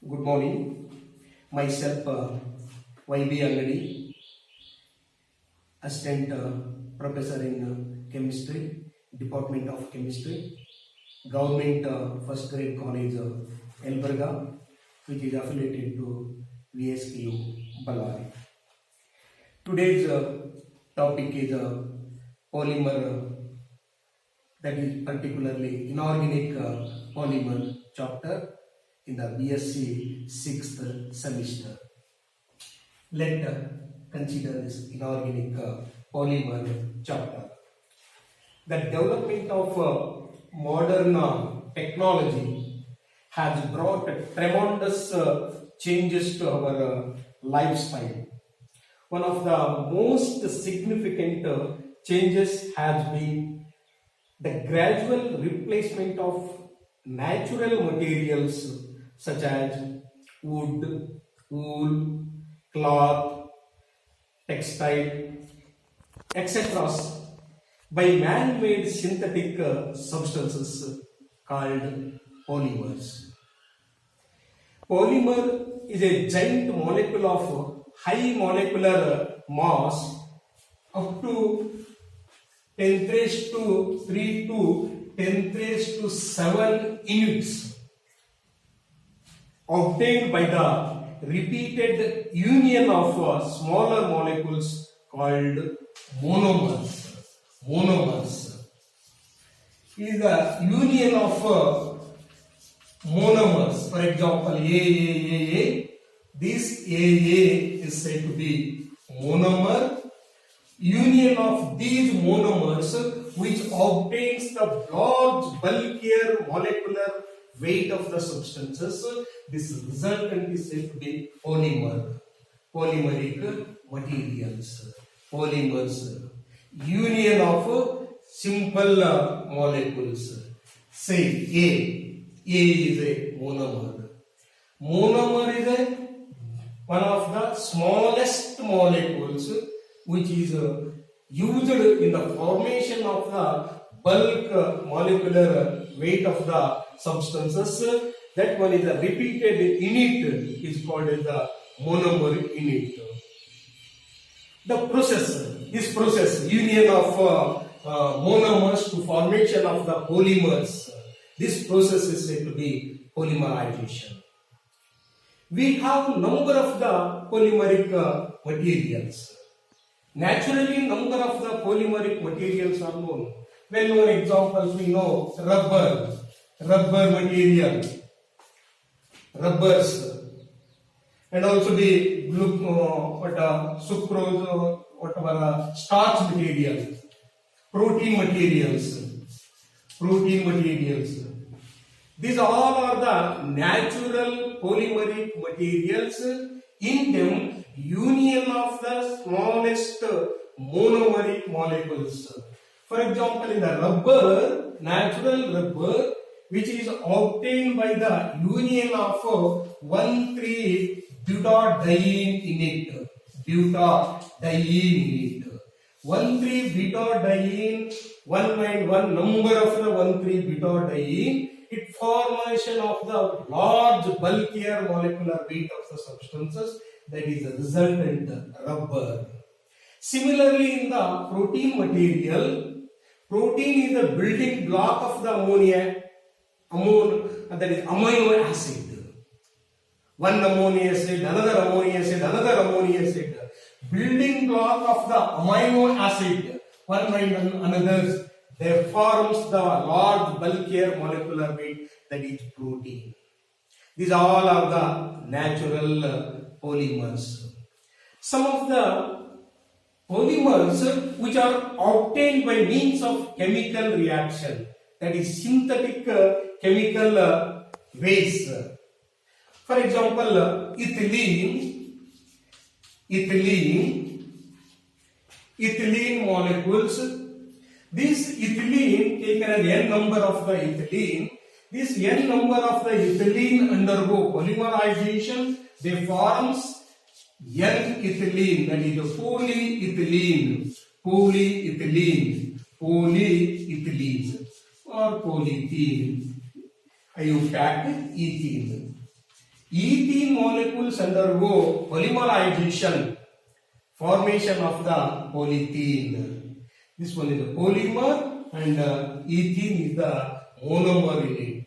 Good morning. Myself, YB Angadi, Assistant Professor in Chemistry, Department of Chemistry, Government First Grade College, Elberga, which is affiliated to VSKU, Ballari. Today's topic is polymer, that is particularly inorganic polymer chapter in the BSc 6th semester. Let us consider this inorganic polymer chapter. The development of modern technology has brought tremendous changes to our lifestyle. One of the most significant changes has been the gradual replacement of natural materials such as wood, wool, cloth, textile, etc. by man-made synthetic substances called polymers. Polymer is a giant molecule of high molecular mass up to 10 raised to 3 to 10 raised to 7 units, obtained by the repeated union of smaller molecules called monomers. Monomers is the union of monomers. For example, AAAA. This AA is said to be monomer. Union of these monomers which obtains the large bulkier molecular weight of the substances. This resultant is said to be polymer. Polymeric materials. Polymers. Union of simple molecules. Say A. A is a monomer. Monomer is one of the smallest molecules which is used in the formation of the bulk molecular weight of the substances. That one is a repeated unit is called as the monomer unit. The process, this process, union of monomers to formation of the polymers, this process is said to be polymerization. We have number of the polymeric materials. Naturally, number of the polymeric materials are known. Well-known examples we know rubber, rubber material, rubbers, and also the sucrose, whatever starch material, protein materials, protein materials. These all are the natural polymeric materials. In them, union of the smallest monomeric molecules. For example, in the rubber, natural rubber, which is obtained by the union of 1,3-butadiene in it. Butadiene in it. 1,3-butadiene, 191 number of the 1,3-butadiene. It formation of the large bulkier molecular weight of the substances, that is the resultant rubber. Similarly, in the protein material, protein is the building block of the ammonia, that is amino acid. One ammonia acid, another ammonia acid, another ammonia acid. Building block of the amino acid, one by another, they forms the large bulkier molecular weight, that is protein. These all are the natural polymers. Some of the polymers which are obtained by means of chemical reaction, that is synthetic chemical ways. For example, ethylene molecules. This ethylene, taken as n number of the ethylene, this n number of the ethylene undergo polymerization. They forms N-ethylene, that is the polyethylene, or polyethylene. IUPAC ethene. Ethene molecules undergo polymerization, formation of the polyethene. This one is the polymer and ethene is the monomer in it.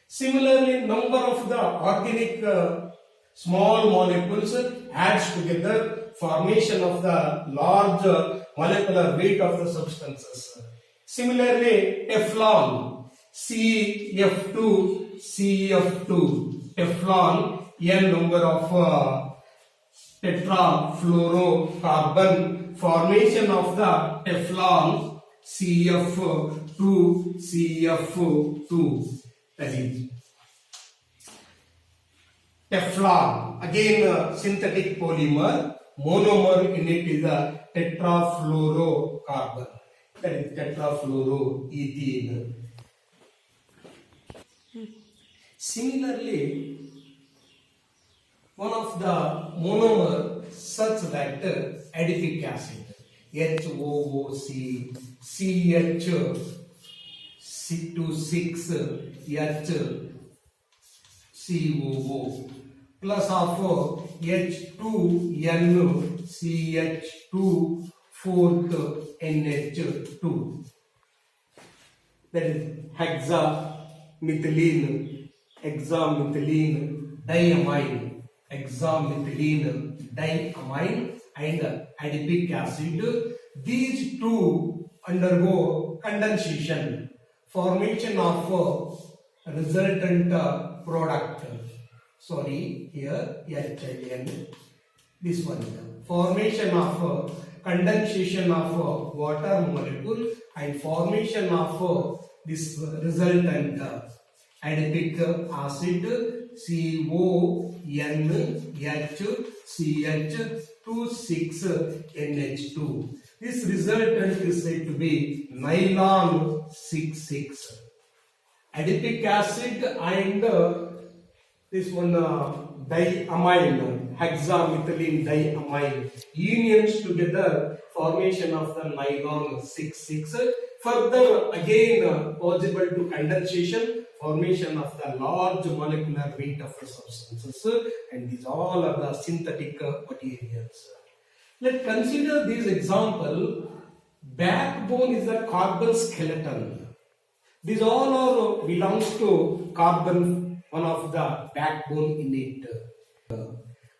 Similarly, number of the organic small molecules adds together, formation of the large molecular weight of the substances. Similarly, Teflon, CF2, CF2, Teflon, n number of tetrafluorocarbon, formation of the Teflon, CF2, CF2, that is Teflon, again synthetic polymer, monomer in it is a tetrafluorocarbon, that is tetrafluoroethene. Similarly, one of the monomer such that adipic acid, HOOC, CH26, HCOO, plus of H2N, CH2, fourth NH2, that is hexamethylene, diamine, hexamethylene diamine and adipic acid. These two undergo condensation, formation of resultant product. Sorry, here HN. This one, formation of condensation of water molecule and formation of this resultant adipic acid CONHCH26NH2. This resultant is said to be nylon 6,6. Adipic acid and this one diamine, hexamethylene diamine, unions together, formation of the nylon 6,6. Further, again possible to condensation, formation of the large molecular weight of the substances, and these all are the synthetic materials. Let's consider this example. Backbone is the carbon skeleton. These all are belongs to carbon, one of the backbone in it.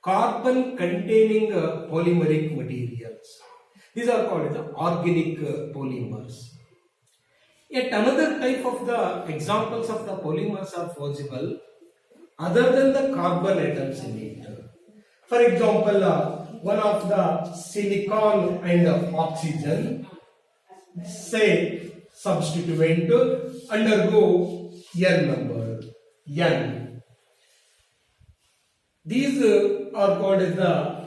Carbon containing polymeric materials. These are called the organic polymers. Yet another type of the examples of the polymers are possible other than the carbon atoms in it. For example, one of the silicon and oxygen, say substituent, undergo N number, N. These are called as the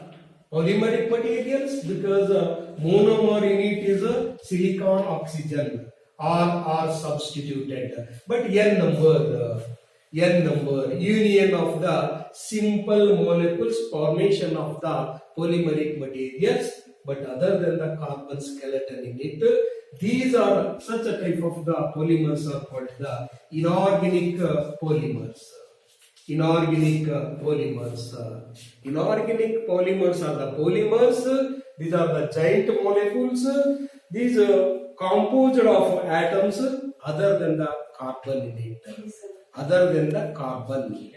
polymeric materials because monomer in it is silicon oxygen. All are substituted, but n number, union of the simple molecules, formation of the polymeric materials, but other than the carbon skeleton in it, these are such a type of the polymers are called the inorganic polymers. Inorganic polymers. Inorganic polymers are the polymers. These are the giant molecules. These composed of atoms other than the carbon in it. Other than the carbon.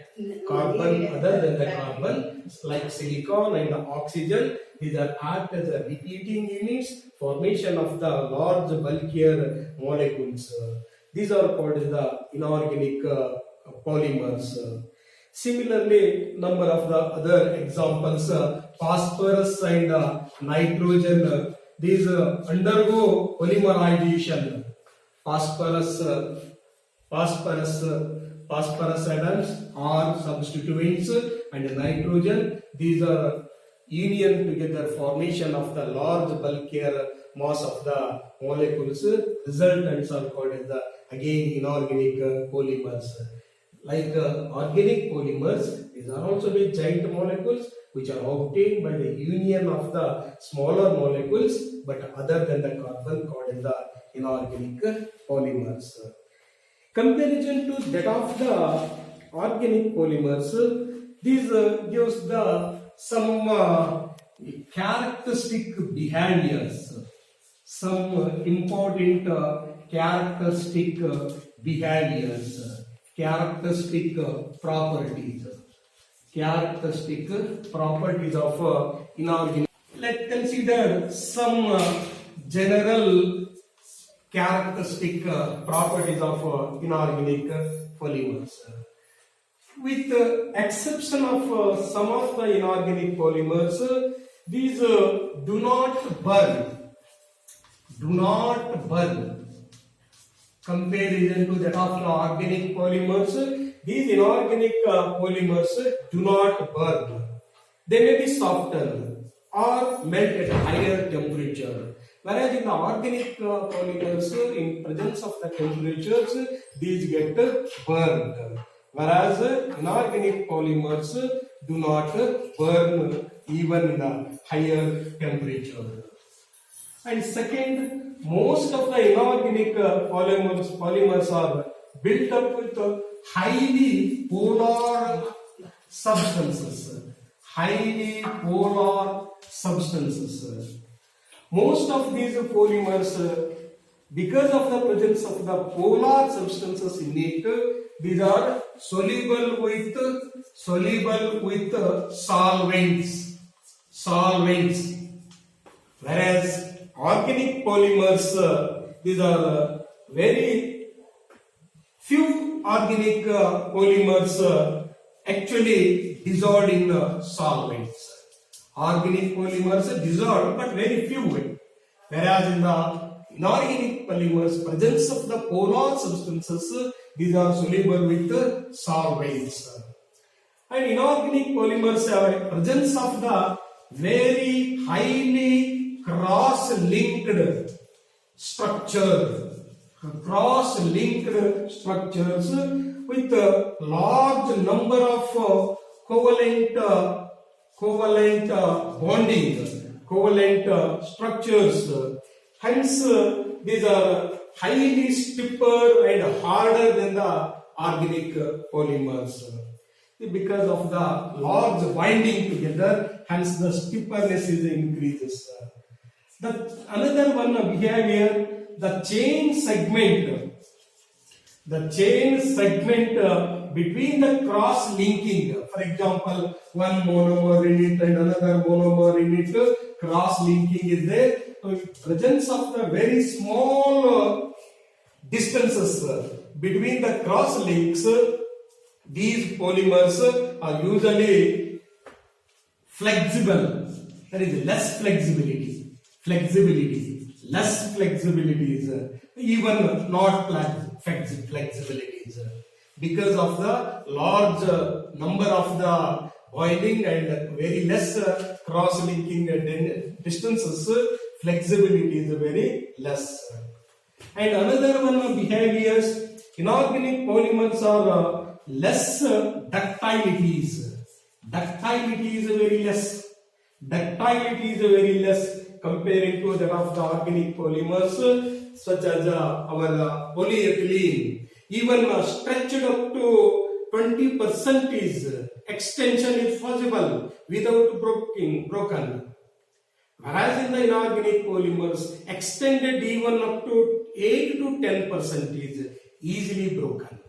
Other than the carbon, like silicon and oxygen, these are act as a repeating units, formation of the large bulkier molecules. These are called the inorganic polymers. Similarly, number of the other examples, phosphorus and nitrogen, these undergo polymerization. Phosphorus atoms are substituents, and nitrogen, these are union together, formation of the large bulkier mass of the molecules. Resultants are called as the again inorganic polymers. Like organic polymers, these are also the giant molecules which are obtained by the union of the smaller molecules, but other than the carbon, called as the inorganic polymers. Comparison to that of the organic polymers. These gives the some characteristic behaviors, some important characteristic behaviors, characteristic properties of inorganic. Let's consider some general characteristic properties of inorganic polymers. With the exception of some of the inorganic polymers, these do not burn. Comparison to that of organic polymers, these inorganic polymers do not burn. They may be softened or melt at a higher temperature. Whereas in the organic polymers, in presence of the temperatures, these get burned. Whereas inorganic polymers do not burn even in a higher temperature. And second, most of the inorganic polymers are built up with highly polar substances. Most of these polymers, because of the presence of the polar substances in it, these are soluble with solvents. Whereas organic polymers, these are very few organic polymers actually dissolved in solvents. Organic polymers dissolved, but very few. Whereas in the inorganic polymers, presence of the polar substances, these are soluble with solvents. And inorganic polymers have a presence of the very highly cross-linked structures with a large number of covalent structures. Hence, these are highly stiffer and harder than the organic polymers. Because of the large binding together, hence the stiffness is increases. Another one behavior, the chain segment between the cross linking. For example, one monomer in it and another monomer in it, cross linking is there. So, presence of the very small distances between the cross links, these polymers are usually flexible. There is less flexibility, less flexibilities, even not flexibilities, because of the large number of the binding and very less cross-linking distances, flexibility is very less. And another one of behaviors, inorganic polymers are less ductilities. Ductility is very less comparing to that of the organic polymers, such as our polyethylene. Even stretched up to 20% extension is possible without broken. Whereas in the inorganic polymers, extended even up to 8 to 10% is easily broken.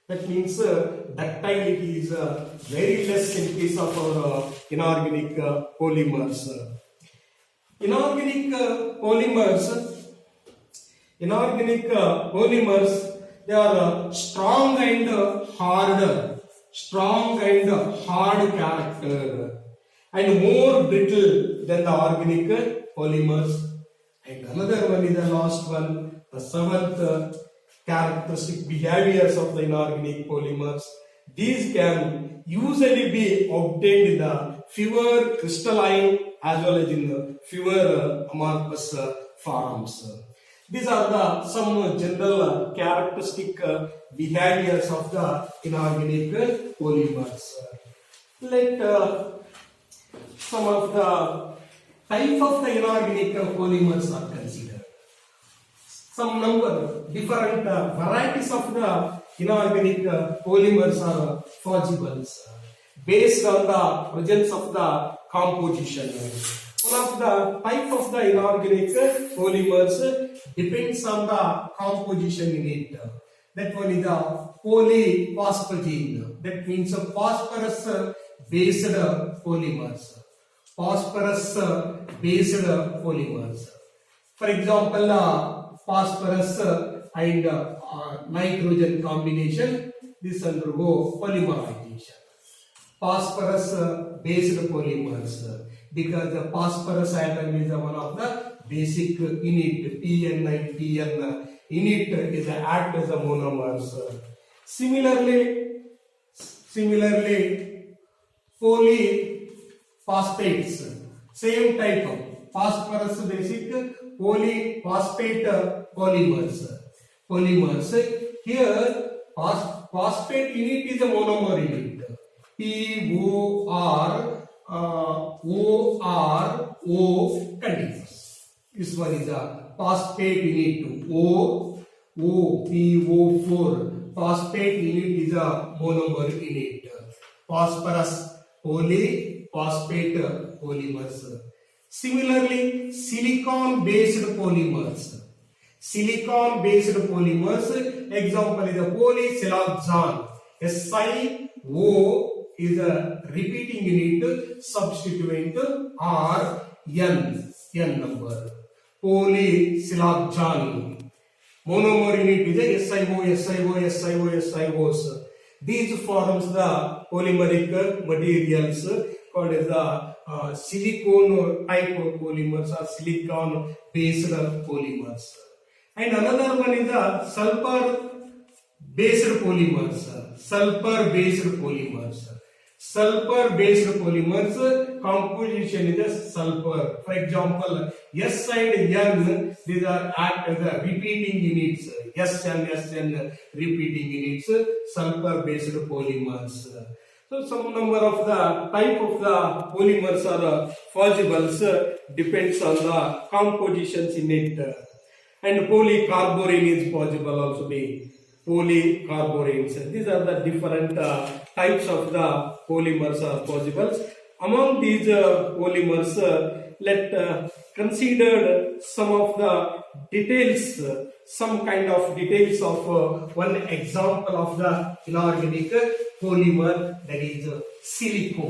That means ductility is very less in case of our inorganic polymers. Inorganic polymers, they are strong and hard character, and more brittle than the organic polymers. And another one is the last one, the seventh characteristic behaviors of the inorganic polymers. These can usually be obtained in the fewer crystalline as well as in the fewer amorphous forms. These are some general characteristic behaviors of the inorganic polymers. Let some of the type of the inorganic polymers are considered. Some number different varieties of the inorganic polymers are fungibles based on the presence of the composition. One of the type of the inorganic polymers depends on the composition in it. That one is the polyphosphagene. That means a phosphorus based polymers. Phosphorus based polymers. For example, phosphorus and nitrogen combination, this undergo polymerization. Phosphorus based polymers, because the phosphorus atom is one of the basic unit, PN and PN unit is act as a monomers. Similarly, polyphosphates, same type of phosphorus basic polyphosphate polymers. Here phosphate unit is a monomer unit. PORO continuous. This one is a phosphate unit. PO4. Phosphate unit is a monomer unit. Phosphorus polyphosphate polymers. Similarly, silicon-based polymers. Silicon-based polymers, example is a polysiloxane. SiO is a repeating unit, substituent R N number. Polysiloxane. Monomer unit is SiO. These forms the polymeric materials called as the silicone type of polymers or silicon based polymers. And another one is the sulfur based polymers. Sulfur based polymers composition is a sulfur. For example, S and N, these are act as a repeating units. SN repeating units, sulfur based polymers. So some number of the type of the polymers or fungibles depends on the compositions in it. And polycarborane is possible also be polycarboranes. These are the different types of the polymers are possible. Among these polymers, let consider some of the details, some kind of details of one example of the inorganic polymer, that is silicone.